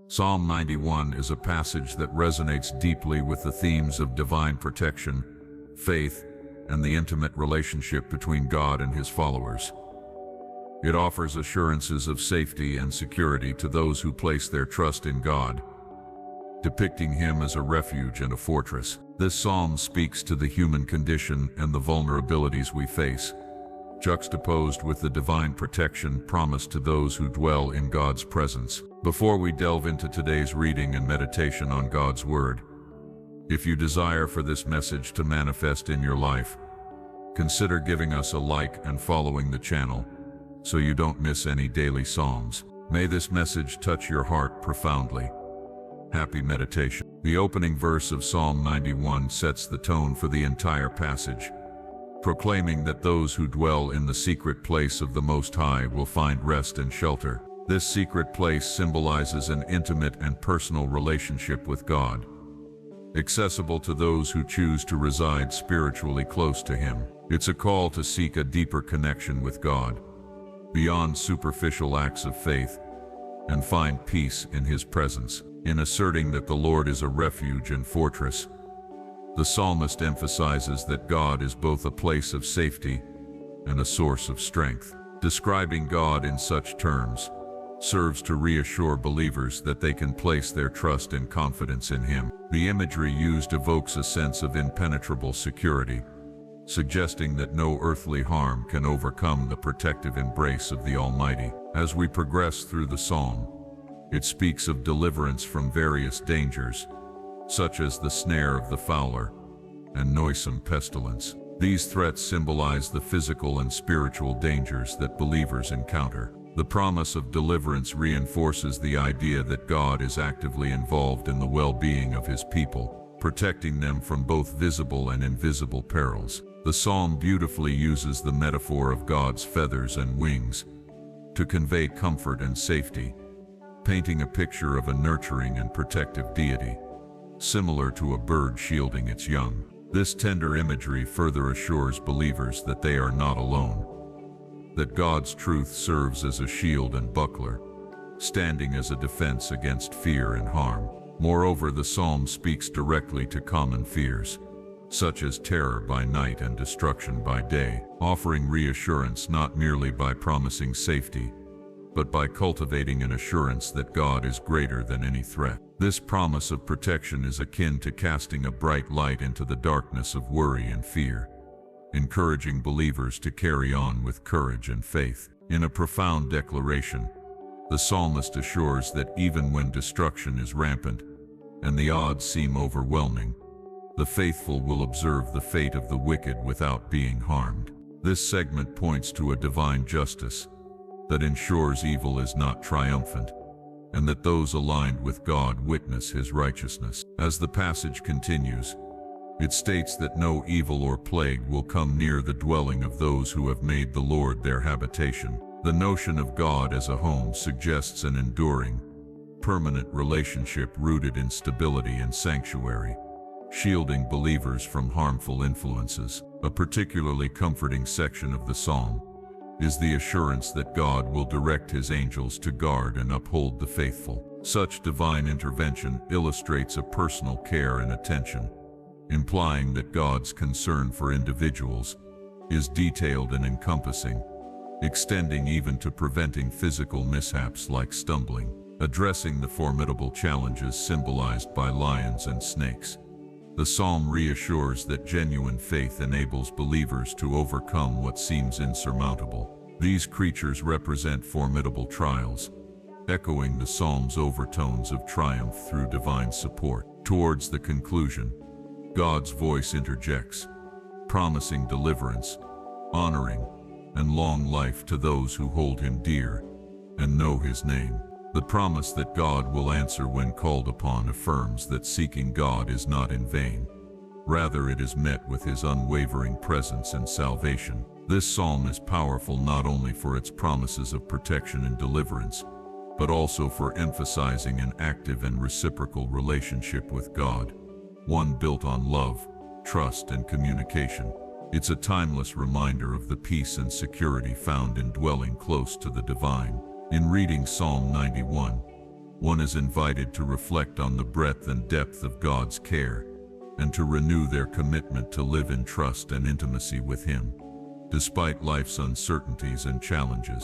Psalm 91 is a passage that resonates deeply with the themes of divine protection, faith, and the intimate relationship between God and His followers. It offers assurances of safety and security to those who place their trust in God, depicting Him as a refuge and a fortress. This psalm speaks to the human condition and the vulnerabilities we face, juxtaposed with the divine protection promised to those who dwell in God's presence. Before we delve into today's reading and meditation on God's Word, if you desire for this message to manifest in your life, consider giving us a like and following the channel so you don't miss any daily psalms. May this message touch your heart profoundly. Happy meditation. The opening verse of Psalm 91 sets the tone for the entire passage, proclaiming that those who dwell in the secret place of the Most High will find rest and shelter. This secret place symbolizes an intimate and personal relationship with God, accessible to those who choose to reside spiritually close to Him. It's a call to seek a deeper connection with God, beyond superficial acts of faith, and find peace in His presence. In asserting that the Lord is a refuge and fortress, the psalmist emphasizes that God is both a place of safety and a source of strength. Describing God in such terms serves to reassure believers that they can place their trust and confidence in Him. The imagery used evokes a sense of impenetrable security, suggesting that no earthly harm can overcome the protective embrace of the Almighty. As we progress through the psalm, it speaks of deliverance from various dangers, such as the snare of the fowler and noisome pestilence. These threats symbolize the physical and spiritual dangers that believers encounter. The promise of deliverance reinforces the idea that God is actively involved in the well-being of His people, protecting them from both visible and invisible perils. The psalm beautifully uses the metaphor of God's feathers and wings to convey comfort and safety, painting a picture of a nurturing and protective deity, similar to a bird shielding its young. This tender imagery further assures believers that they are not alone, that God's truth serves as a shield and buckler, standing as a defense against fear and harm. Moreover, the psalm speaks directly to common fears, such as terror by night and destruction by day, offering reassurance not merely by promising safety, but by cultivating an assurance that God is greater than any threat. This promise of protection is akin to casting a bright light into the darkness of worry and fear, encouraging believers to carry on with courage and faith. In a profound declaration, the psalmist assures that even when destruction is rampant and the odds seem overwhelming, the faithful will observe the fate of the wicked without being harmed. This segment points to a divine justice that ensures evil is not triumphant, and that those aligned with God witness His righteousness. As the passage continues, it states that no evil or plague will come near the dwelling of those who have made the Lord their habitation. The notion of God as a home suggests an enduring, permanent relationship rooted in stability and sanctuary, shielding believers from harmful influences. A particularly comforting section of the psalm is the assurance that God will direct His angels to guard and uphold the faithful. Such divine intervention illustrates a personal care and attention, implying that God's concern for individuals is detailed and encompassing, extending even to preventing physical mishaps like stumbling. Addressing the formidable challenges symbolized by lions and snakes, the psalm reassures that genuine faith enables believers to overcome what seems insurmountable. These creatures represent formidable trials, echoing the psalm's overtones of triumph through divine support. Towards the conclusion, God's voice interjects, promising deliverance, honoring, and long life to those who hold Him dear and know His name. The promise that God will answer when called upon affirms that seeking God is not in vain. Rather, it is met with His unwavering presence and salvation. This psalm is powerful not only for its promises of protection and deliverance, but also for emphasizing an active and reciprocal relationship with God, one built on love, trust, and communication. It's a timeless reminder of the peace and security found in dwelling close to the divine. In reading Psalm 91, one is invited to reflect on the breadth and depth of God's care and to renew their commitment to live in trust and intimacy with Him, despite life's uncertainties and challenges.